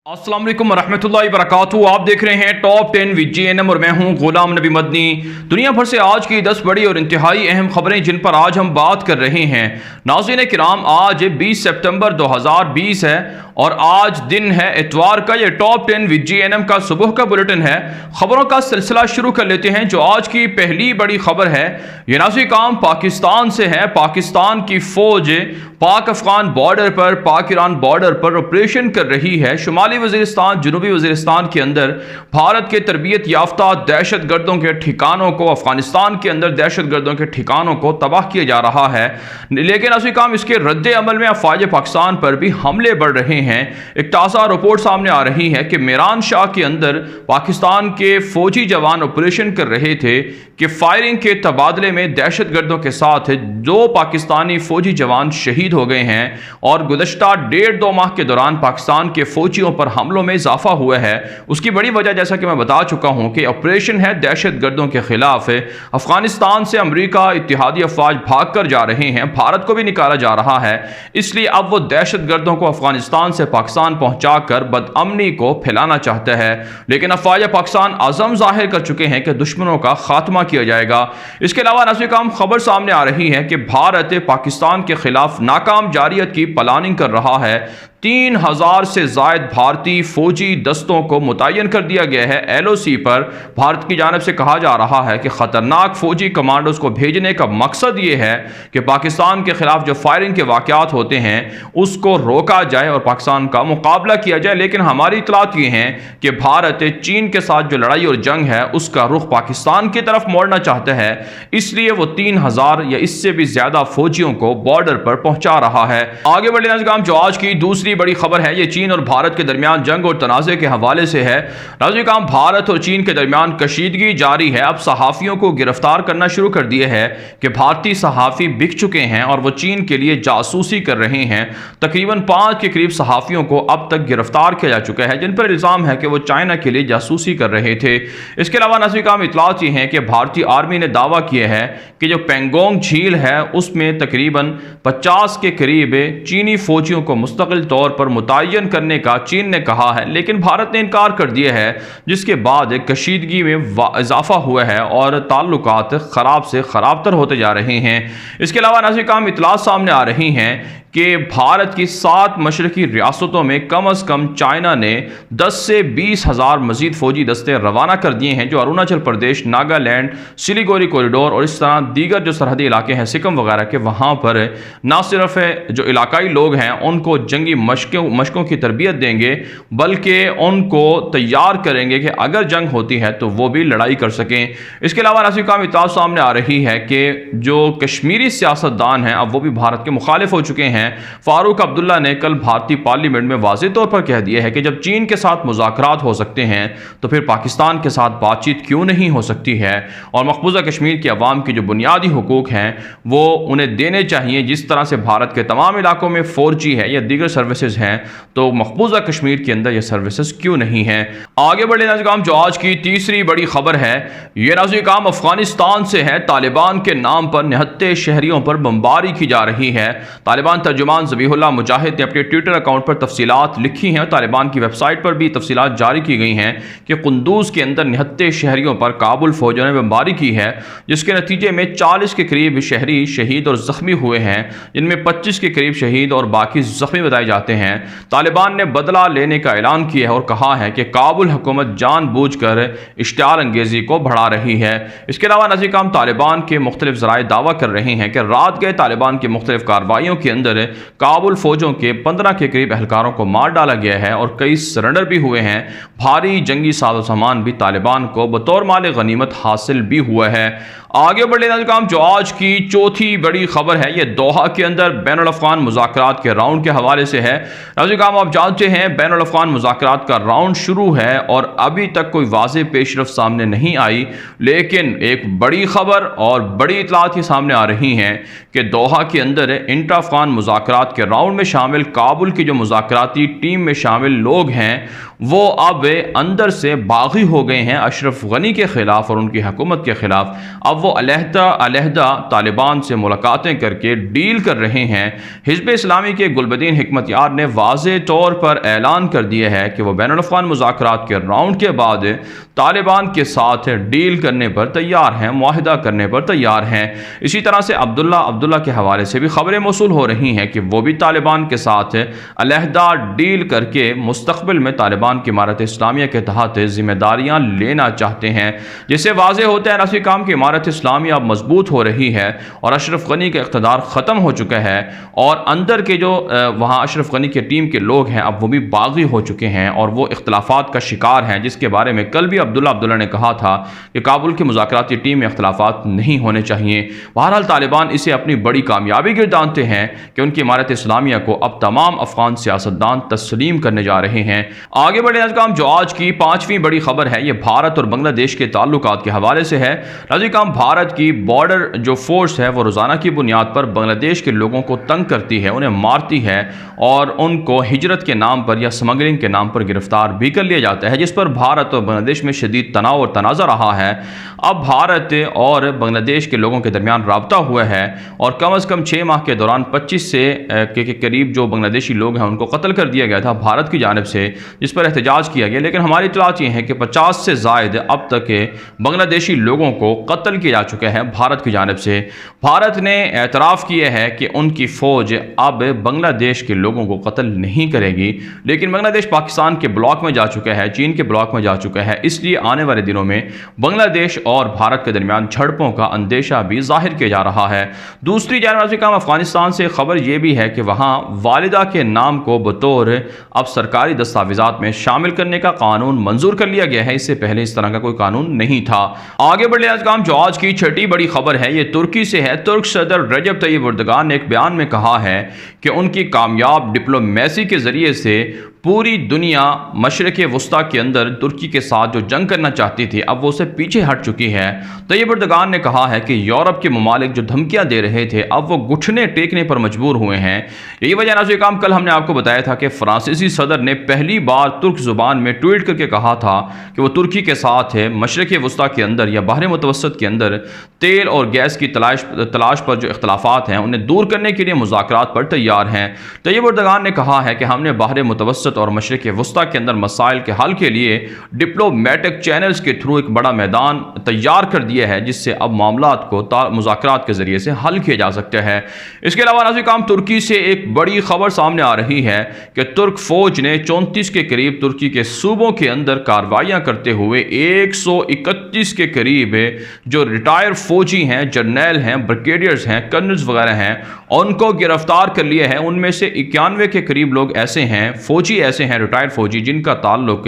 अस्सलाम वालेकुम रहमतुल्लाहि व बरकातहू। आप देख रहे हैं टॉप 10 विद JNM और मैं हूं गुलाम नबी मदनी। दुनिया भर से आज की 10 बड़ी और इंतहाई अहम खबरें जिन पर आज हम बात कर रहे हैं। नाज़रीन किराम, आज 20 सितंबर 2020 है और आज दिन है इतवार का। ये टॉप 10 विद JNM का सुबह का बुलेटिन है। खबरों का सिलसिला शुरू कर लेते हैं। जो आज की पहली बड़ी खबर है ये नाज़रीन काम पाकिस्तान से है। पाकिस्तान की फौज पाक अफगान बॉर्डर पर, पाक ईरान बॉर्डर पर ऑपरेशन कर रही है। शुमाली वज़ीरिस्तान, जनूबी वज़ीरिस्तान के अंदर भारत के तरबियत याफ्ता दहशत गर्दों के ठिकानों को, अफगानिस्तान के अंदर दहशत गर्दों के ठिकानों को तबाह किया जा रहा है। लेकिन असली काम इसके रद्द अमल में अफवाज पाकिस्तान पर भी हमले बढ़ रहे हैं। एक ताज़ा रिपोर्ट सामने आ रही है कि मीरान शाह के अंदर पाकिस्तान के फौजी जवान ऑपरेशन कर रहे थे कि फायरिंग के तबादले में दहशत गर्दों के साथ 2 पाकिस्तानी फौजी जवान शहीद हो गए हैं और गुज़श्ता 1.5-2 माह के दौरान पाकिस्तान के फौजियों पर हमलों में इजाफा हुआ है। उसकी बड़ी वजह जैसा कि मैं बता चुका हूं कि ऑपरेशन है दहशत गर्दों के खिलाफ। अफगानिस्तान से अमरीका, इत्तेहादी अफवाज भाग कर जा रहे हैं, भारत को भी निकाला जा रहा है। इसलिए अब वो दहशत गर्दों को अफगानिस्तान से पाकिस्तान पहुंचा कर बदअमनी को फैलाना चाहता है। लेकिन अफवाज पाकिस्तान आज़म जाहिर कर चुके हैं कि दुश्मनों का खात्मा किया जाएगा। इसके अलावा नज़र काम खबर सामने आ रही है कि भारत पाकिस्तान के खिलाफ नाकाम जारियत की प्लानिंग कर रहा है। 3000 से जायद भारतीय फौजी दस्तों को मुतय्यन कर दिया गया है। LOC पर भारत की जानिब से कहा जा रहा है कि ख़तरनाक फौजी कमांडोज को भेजने का मकसद ये है कि पाकिस्तान के खिलाफ जो फायरिंग के वाक़यात होते हैं उसको रोका जाए और पाकिस्तान का मुकाबला किया जाए। लेकिन हमारी इतलात ये हैं कि भारत चीन के साथ जो लड़ाई और जंग है उसका रुख पाकिस्तान की तरफ मोड़ना चाहता है। इसलिए वो 3000 या इससे भी ज़्यादा फौजियों को बॉर्डर पर पहुँचा रहा है। आगे बढ़े नाज़रीन, जो आज की दूसरी बड़ी खबर है ये चीन और भारत के दरमियान जंग और तनाज़े के हवाले से है। नाज़रीन काम भारत और चीन के दरमियान कशीदगी जारी है। अब सहाफ़ियों को गिरफ्तार करना शुरू कर दिए है कि भारतीय सहाफ़ी बिक चुके हैं और वो चीन के लिए जासूसी कर रहे हैं। तकरीबन 5 के करीब सहाफ़ियों को अब तक गिरफ्तार किया जा चुका है जिन पर इल्ज़ाम है कि वो चाइना के लिए जासूसी कर रहे थे। इसके अलावा नाज़रीन काम इतलात ये हैं कि भारतीय आर्मी ने दावा किया है कि जो पेंगोंग झील है उसमें तकरीबन 50 के करीब चीनी फौजियों को मुस्तकिल तौर पर मुतय्यन करने का चीन ने कहा है, लेकिन भारत ने इनकार कर दिया है, जिसके बाद कशीदगी में इजाफा हुआ है और ताल्लुकात खराब से खराबतर होते जा रहे हैं। इसके अलावा नाज़रीन काम इतलात सामने आ रही हैं कि भारत की 7 मशरकी रियासतों में कम अज़ कम चाइना ने 10 से 20 हज़ार मजीद फौजी दस्ते रवाना कर दिए हैं, जो अरुणाचल प्रदेश, नागालैंड, सिलीगुड़ी कॉरिडोर और इस तरह दीगर जो सरहदी इलाके हैं सिक्किम वगैरह के, वहाँ पर न सिर्फ जो इलाकाई लोग हैं उनको जंगी मशकों की तरबियत देंगे बल्कि उनको तैयार करेंगे कि अगर जंग होती है तो वो भी लड़ाई कर सकें। इसके अलावा नाज़रीन काम इत्तलात सामने आ रही है कि जो कश्मीरी सियासतदान हैं अब वो भी भारत के मुखालिफ हो चुके हैं। फारूक अब्दुल्ला ने कल भारतीय पार्लियामेंट में वाज़ेह तौर पर कह दिया है कि जब चीन के साथ मुज़ाकरात हो सकते हैं तो फिर पाकिस्तान के साथ बातचीत क्यों नहीं हो सकती है और मकबूजा कश्मीर की आवाम की जो बुनियादी हुकूक हैं वो उन्हें देने चाहिए। जिस तरह से भारत के तमाम इलाकों में 4G है या दीगर सर्विसेज हैं तो मकबूजा कश्मीर के अंदर ये सर्विसेज क्यों नहीं हैं। आगे बढ़े नाज़रीन काम, जो आज की तीसरी बड़ी खबर है ये नाज़रीन काम अफगानिस्तान से है। तालिबान के नाम पर निहत्ते शहरियों पर बमबारी की जा रही है। तालिबान तर्जुमान ज़बीहुल्लाह मुजाहिद ने अपने ट्विटर अकाउंट पर तफसीलात लिखी हैं और तालिबान की वेबसाइट पर भी तफसीलात जारी की गई हैं कि कुंदूज के अंदर निहत्ते शहरियों पर काबुल फौजों ने बमबारी की है, जिसके नतीजे में 40 के करीब शहरी शहीद और ज़ख्मी हुए हैं, जिनमें 25 के करीब शहीद और बाकी ज़ख्मी बताए जाते हैं। तालिबान ने बदला लेने का ऐलान किया है और कहा है कि काबुल हुकूमत जानबूझकर इश्तियाल अंगेज़ी को बढ़ा रही है। इसके अलावा नाज़रीन काम तालिबान के मुख्तलिफ ज़राए दावा कर रहे हैं कि रात गए तालिबान की मुख्तलिफ कार्रवाइयों के अंदर काबुल फौजों के 15 के करीब एहलकारों को मार डाला गया है और कई सरेंडर भी हुए हैं। भारी जंगी साजो सामान भी तालिबान को बतौर माल गनीमत हासिल भी हुआ है। आगे बढ़ लेना काम, जो आज की चौथी बड़ी खबर है ये दोहा के अंदर बैनुल अफ़गान मुज़ाकरात के राउंड के हवाले से है। नाज़रीन काम आप जानते हैं बैनुल अफ़गान मुज़ाकरात का राउंड शुरू है और अभी तक कोई वाज़ेह पेशरफ़्त सामने नहीं आई, लेकिन एक बड़ी खबर और बड़ी इतलात ही सामने आ रही हैं कि दोहा के अंदर इंटर अफ़गान मुज़ाकरात के राउंड में शामिल काबुल की जो मुज़ाकराती टीम में शामिल लोग हैं वो अब अंदर से बागी हो गए हैं अशरफ गनी के ख़िलाफ़ और उनकी हुकूमत के ख़िलाफ़। अब अब वो अलहदा तालिबान से मुलाकातें करके डील कर रहे हैं। हिज़्ब इस्लामी के गुलबदीन हिकमत यार ने वाज़े तौर पर ऐलान कर दिया है कि वह बैनुल-अफ़ग़ान मुज़ाकरात के राउंड के बाद तालिबान के साथ डील करने पर तैयार हैं, मुआहिदा करने पर तैयार हैं। इसी तरह से अब्दुल्ला के हवाले से भी खबरें मौसूल हो रही हैं कि वो भी तालिबान के साथ अलहदा डील करके मुस्तक़बिल में तालिबान की इमारत इस्लामिया के तहत जिम्मेदारियाँ लेना चाहते हैं, जिससे वाज़े होता है रफ़ी काम की इमारत इस्लामिया अब मजबूत हो रही है और अशरफ गनी का इक़्तिदार ख़त्म हो चुका है और अंदर के जो वहाँ अशरफ गनी की टीम के लोग हैं अब वो भी बागी हो चुके हैं और वो इख्तलाफात का शिकार हैं, जिसके बारे में कल भी अब्दुल्ला ने कहा था कि काबुल की मुज़ाकराती टीम में इख्तलाफात नहीं होने चाहिए। बहरहाल तालिबान इसे अपनी बड़ी कामयाबी गिरदानते हैं कि उनकी इमारत इस्लामिया को अब तमाम अफगान सियासतदान तस्लीम करने जा रहे हैं। आगे बढ़े नाज़रीन, जो आज की पांचवीं बड़ी खबर है ये भारत और बांग्लादेश के ताल्लुकात के हवाले से है। नाज़रीन, भारत की बॉर्डर जो फोर्स है वो रोज़ाना की बुनियाद पर बांग्लादेश के लोगों को तंग करती है, उन्हें मारती है और उनको हिजरत के नाम पर या स्मगलिंग के नाम पर गिरफ्तार भी कर लिया जाता है, जिस पर भारत और बांग्लादेश में शदीद तनाव और तनाज़ा रहा है। अब भारत और बांग्लादेश के लोगों के दरमियान राब्ता हुआ है और कम अज़ कम 6 माह के दौरान 25 के करीब जो बांग्लादेशी लोग हैं उनको कत्ल कर दिया गया था भारत की जानिब से, जिस पर एहतजाज किया गया। लेकिन हमारी इत्तलात ये है कि 50 से ज़ायद अब तक के बांग्लादेशी लोगों को कत्ल किया जा चुका है भारत की जानिब से। भारत ने एतराफ़ किया है कि उनकी फ़ौज अब बांग्लादेश के लोगों को कत्ल नहीं करेगी, लेकिन बांग्लादेश पाकिस्तान के ब्लॉक में जा चुका है, चीन के ब्लॉक में जा चुका है, इसलिए आने वाले दिनों में बांग्लादेश और भारत के दरमियान झड़पों का अंदेशा भी जाहिर किया जा रहा है। दूसरी जानब काम अफगानिस्तान से खबर यह भी है कि वहाँ वालिदा के नाम को बतौर अब सरकारी दस्तावेजात में शामिल करने का कानून मंजूर कर लिया गया है, इससे पहले इस तरह का कोई कानून नहीं था। आगे बढ़े नाज़रीन, जो आज की छठी बड़ी खबर है ये तुर्की से है। तुर्क सदर रजब तय्यिप एर्दोगान ने एक बयान में कहा है कि उनकी कामयाब डिप्लोमेसी के जरिए से पूरी दुनिया मशरिक़ वस्ता के अंदर तुर्की के साथ जो जंग करना चाहती थी अब वो उससे पीछे हट चुकी है। तय्यिप एर्दोगान ने कहा है कि यूरोप के ममालिक जो धमकियां दे रहे थे अब वो घुटने टेकने पर मजबूर हुए हैं। यही वजह नाज़रीन काम कल हमने आपको बताया था कि फ्रांसीसी सदर ने पहली बार तुर्क ज़ुबान में ट्वीट करके कहा था कि वो तुर्की के साथ है मशरिक़ वस्ता के अंदर या बहर मुतवस्सत के अंदर तेल और गैस की तलाश पर जो इख्तलाफात हैं उन्हें दूर करने के लिए मुज़ाकरात पर तैयार हैं। तय्यिप एर्दोगान ने कहा है कि हमने बहर मुतवस्सत और मशरिक़ वस्ता के अंदर मसाइल के हल के लिए डिप्लोमेटिक चैनल्स के थ्रू एक बड़ा मैदान तैयार कर दिया है, जिससे अब मामलात को मुज़ाकरात के ज़रिए से हल किया जा सकता है। इसके अलावा नाज़रीन काम तुर्की से एक बड़ी खबर सामने आ रही है कि तुर्क फ़ौज ने 34 के करीब तुर्की के सूबों के अंदर कार्रवाइयाँ करते हुए 131 के करीब जो रिटायर्ड फ़ौजी हैं, जर्नैल हैं, ब्रिगेडियर्स हैं, कर्नल्स वगैरह हैं, उनको गिरफ्तार कर लिया है। उनमें से 91 के करीब लोग ऐसे हैं, फ़ौजी ऐसे हैं, रिटायर्ड फ़ौजी जिनका ताल्लुक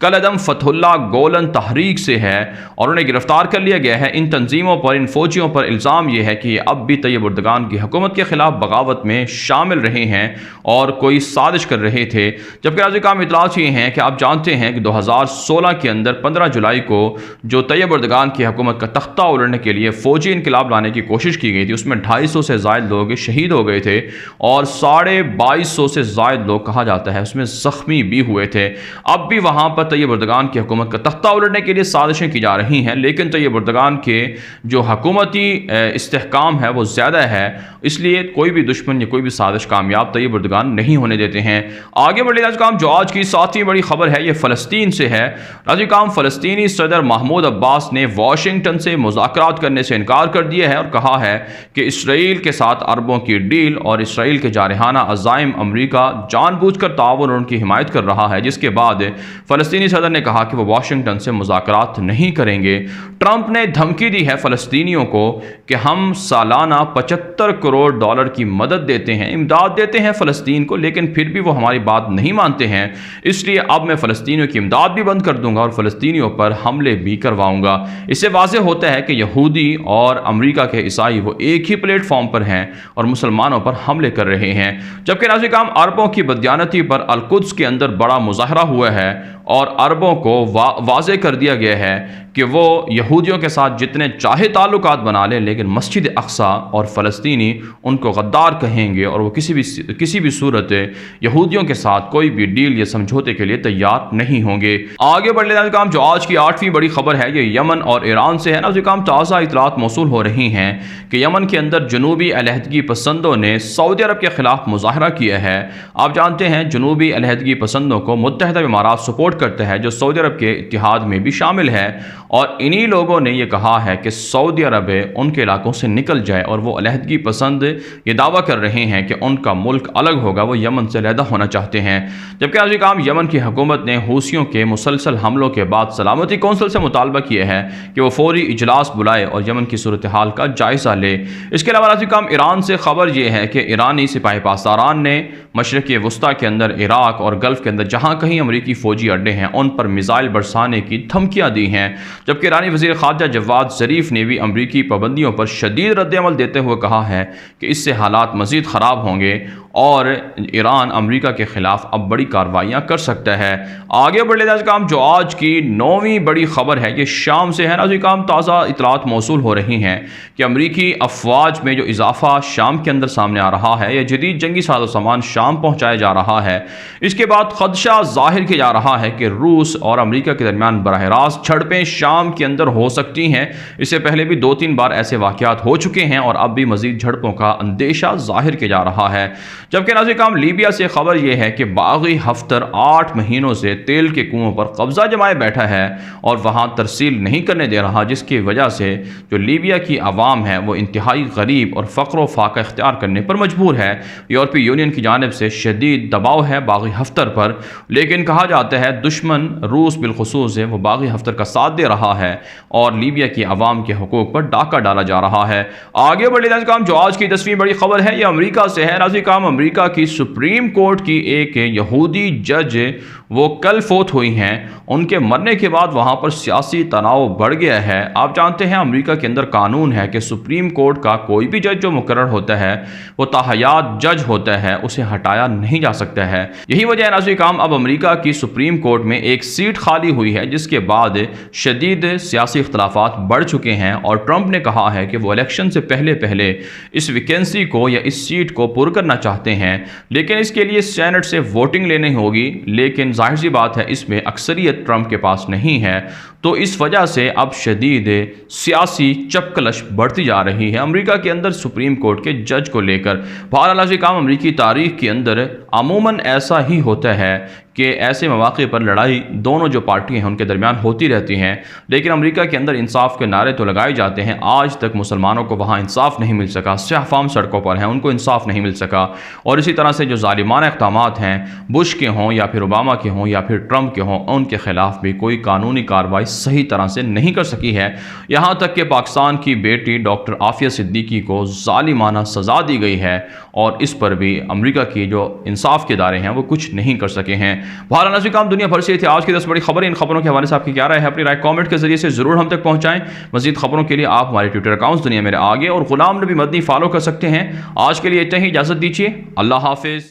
कलअदम फतहुल्लाह गोलन तहरीक से है और उन्हें गिरफ्तार कर लिया गया है। इन तंजीमों पर, इन फ़ौजियों पर इल्ज़ाम यह है कि अब भी तय्यिप एर्दोगान की हुकूमत के ख़िलाफ़ बगावत में शामिल रहे हैं और कोई साजिश कर रहे थे। जबकि नाज़रीन काम इतलात ये हैं कि आप जानते हैं कि 2016 के अंदर 15 जुलाई को जो तय्यिप एर्दोगान की हुकूमत का तख्ता उलटने के लिए फ़ौजी इनकलाब लाने की कोशिश की गई थी, उसमें 250 से ज़ायद लोग शहीद हो गए थे और 2250 से ज़ायद लोग कहा जाता है उसमें ज़ख्मी भी हुए थे। अब भी वहाँ पर तय्यिप एर्दोगान की हुकूमत का तख्ता उलटने के लिए साजिशें की जा रही हैं, लेकिन तय्यिप एर्दोगान के जो हुकूमती इस्तेहकाम है वो ज़्यादा है, इसलिए कोई भी दुश्मन या कोई भी साजिश कामयाब तय्यिप एर्दोगान नहीं होने देते हैं। आगे बढ़े नाज़रीन, जो आज की सातवीं बड़ी खबर है ये फ़लस्तीन से है। नाज़रीन, फ़लस्तीनी सदर महमूद अब्बास ने वाशिंगटन से मुज़ाकरात करने से इनकार कर दिया है और कहा है कि इसराइल के साथ अरबों की डील और इसराइल के जारहाना अज़ाइम अमरीका जानबूझकर ताउन और उनकी हिमायत कर रहा है, जिसके बाद फ़लस्तीनी सदर ने कहा कि वो वाशिंगटन से मुज़ाकरात नहीं करेंगे। ट्रंप ने धमकी दी है फ़लस्तीनियों को कि हम सालाना $75 करोड़ की मदद देते हैं, इमदाद देते हैं फ़लस्तीन को, लेकिन फिर भी वो हमारी बात नहीं मानते हैं, इसलिए अब मैं फ़लस्तीनियों की इमदाद भी बंद कर दूंगा और फ़लस्तीनियों पर हमले भी करवाऊंगा। इससे वाज़ेह होता है कि यहूदी और अमरीका के ईसाई वो एक ही प्लेटफॉर्म पर हैं और मुसलमानों पर हमले कर रहे हैं। जबकि नाज़रीन अरबों की बदयानती पर अल-कुद्स के अंदर बड़ा मुज़ाहरा हुआ है और अरबों को वाज़े कर दिया गया है कि वो यहूदियों के साथ जितने चाहे ताल्लुकात बना लें, लेकिन मस्जिद अक्सा और फ़लस्तीनी उनको गद्दार कहेंगे और वो किसी भी सूरत यहूदियों के साथ कोई भी डील या समझौते के लिए तैयार नहीं होंगे। आगे बढ़ लेना काम जो आज की 8वीं बड़ी खबर है ये यमन और ईरान से है ना। जो काम ताज़ा इतलात मौसूल हो रही हैं कि यमन के अंदर जनूबी अलहदगी पसंदों ने सऊदी अरब के ख़िलाफ़ मुज़ाहरा किया है। आप जानते हैं जनूबी अलहदगी पसंदों को मुत्तहिदा इमारात सपोर्ट करता है जो सऊदी अरब के इत्तिहाद में भी शामिल है, और इन्हीं लोगों ने यह कहा है कि सऊदी अरब उनके इलाकों से निकल जाए, और वो अलहदगी पसंद ये दावा कर रहे हैं कि उनका मुल्क अलग होगा, वो यमन से अलहदा होना चाहते हैं। जबकि आज काम यमन की हुकूमत ने हूसियों के मुसलसल हमलों के बाद सलामती कौंसिल से मुतालबा किया है कि वो फौरी इजलास बुलाए और यमन की सूरत हाल का जायज़ा ले। इसके अलावा आज काम ईरान से खबर यह है कि ईरानी सिपाही पासदारान ने मशरक़ी वस्ता के अंदर इराक और गल्फ़ के अंदर जहाँ कहीं अमरीकी फ़ौजी अड्डे हैं उन पर मिसाइल बरसाने की धमकियाँ दी हैं। जबकि ईरानी वज़ीर ख़ारजा जवाद ज़रीफ़ ने भी अमरीकी पाबंदियों पर शदीद रद्द-ए-अमल देते हुए कहा है कि इससे हालात मज़ीद ख़राब होंगे और ईरान अमरीका के ख़िलाफ़ अब बड़ी कार्रवाइयाँ कर सकता है। आगे बढ़ लेते काम जो आज की 9वीं बड़ी खबर है ये शाम से है ना। जो काम ताज़ा इतलात मौसूल हो रही हैं कि अमरीकी अफवाज में जो इजाफा शाम के अंदर सामने आ रहा है, यह जदीद जंगी साजो सामान शाम पहुँचाया जा रहा है। इसके बाद खदशा जाहिर किया जा रहा है कि रूस और अमरीका के दरमियान बराह रास्त झड़पें शाम के अंदर हो सकती हैं। इससे पहले भी 2-3 बार ऐसे वाक़यात हो चुके हैं और अब भी मज़ीद झड़पों का अंदेशा जाहिर किया जा रहा है। जबकि नाज़रीन काम लीबिया से खबर यह है कि बागी हफ्तर 8 महीनों से तेल के कुओं पर कब्जा जमाए बैठा है और वहाँ तरसील नहीं करने दे रहा, जिसकी वजह से जो लीबिया की आवाम है वो इंतहाई गरीब और फ़क्र फाका इख्तियार करने पर मजबूर है। यूरोपीय यूनियन की जानिब से शदीद दबाव है बागी हफ्तर पर, लेकिन कहा जाता है दुश्मन रूस बिलखुसूस है वो बागी हफ्तर का साथ दे रहा है और लीबिया की आवाम के हकूक़ पर डाका डाला जा रहा है। आगे बढ़े काम जो आज की 10वीं बड़ी खबर है यह अमरीका से है। नाज़रीन काम अमरीका की सुप्रीम कोर्ट की एक यहूदी जज वो कल फोत हुई हैं। उनके मरने के बाद वहाँ पर सियासी तनाव बढ़ गया है। आप जानते हैं अमेरिका के अंदर कानून है कि सुप्रीम कोर्ट का कोई भी जज जो मुकर्रर होता है वो ताहयात जज होता है, उसे हटाया नहीं जा सकता है। यही वजह है नाज़रीन काम अब अमेरिका की सुप्रीम कोर्ट में एक सीट खाली हुई है, जिसके बाद शदीद सियासी इख्तलाफात बढ़ चुके हैं और ट्रंप ने कहा है कि वो इलेक्शन से पहले इस वैकेंसी को या इस सीट को पुर करना चाहते हैं, लेकिन इसके लिए सेनेट से वोटिंग लेनी होगी। लेकिन जाहिर सी बात है इसमें अक्सरियत ट्रंप के पास नहीं है, तो इस वजह से अब शदीद सियासी चपकलश बढ़ती जा रही है अमेरिका के अंदर सुप्रीम कोर्ट के जज को लेकर। बहरहाल काम अमेरिकी तारीख के अंदर अमूमन ऐसा ही होता है कि ऐसे मौके पर लड़ाई दोनों जो पार्टियां हैं उनके दरमियान होती रहती हैं, लेकिन अमेरिका के अंदर इंसाफ के नारे तो लगाए जाते हैं। आज तक मुसलमानों को वहाँ इंसाफ नहीं मिल सका, स्याहफाम सड़कों पर हैं, उनको इंसाफ नहीं मिल सका। और इसी तरह से जो जालिमाना इक़दामात हैं बुश के हों या फिर ओबामा के हों या फिर ट्रंप के हों, उनके ख़िलाफ़ भी कोई कानूनी कार्रवाई सही तरह से नहीं कर सकी है। यहाँ तक कि पाकिस्तान की बेटी डॉक्टर आफिया सिद्दीकी को जालिमाना सज़ा दी गई है और इस पर भी अमेरिका की जो इंसाफ के इदारे हैं वो कुछ नहीं कर सके हैं। बहरहाल नाज़रीन काम दुनिया भर से थे आज की 10 बड़ी खबरें। इन खबरों के हवाले से आपकी क्या राय है? अपनी राय कमेंट के जरिए से जरूर हम तक पहुंचाएं। मजीद खबरों के लिए आप हमारे ट्विटर अकाउंट्स दुनिया मेरे आगे और गुलाम नबी मदनी फॉलो कर सकते हैं। आज के लिए इतना ही, इजाज़त दीजिए। अल्लाह हाफिज़।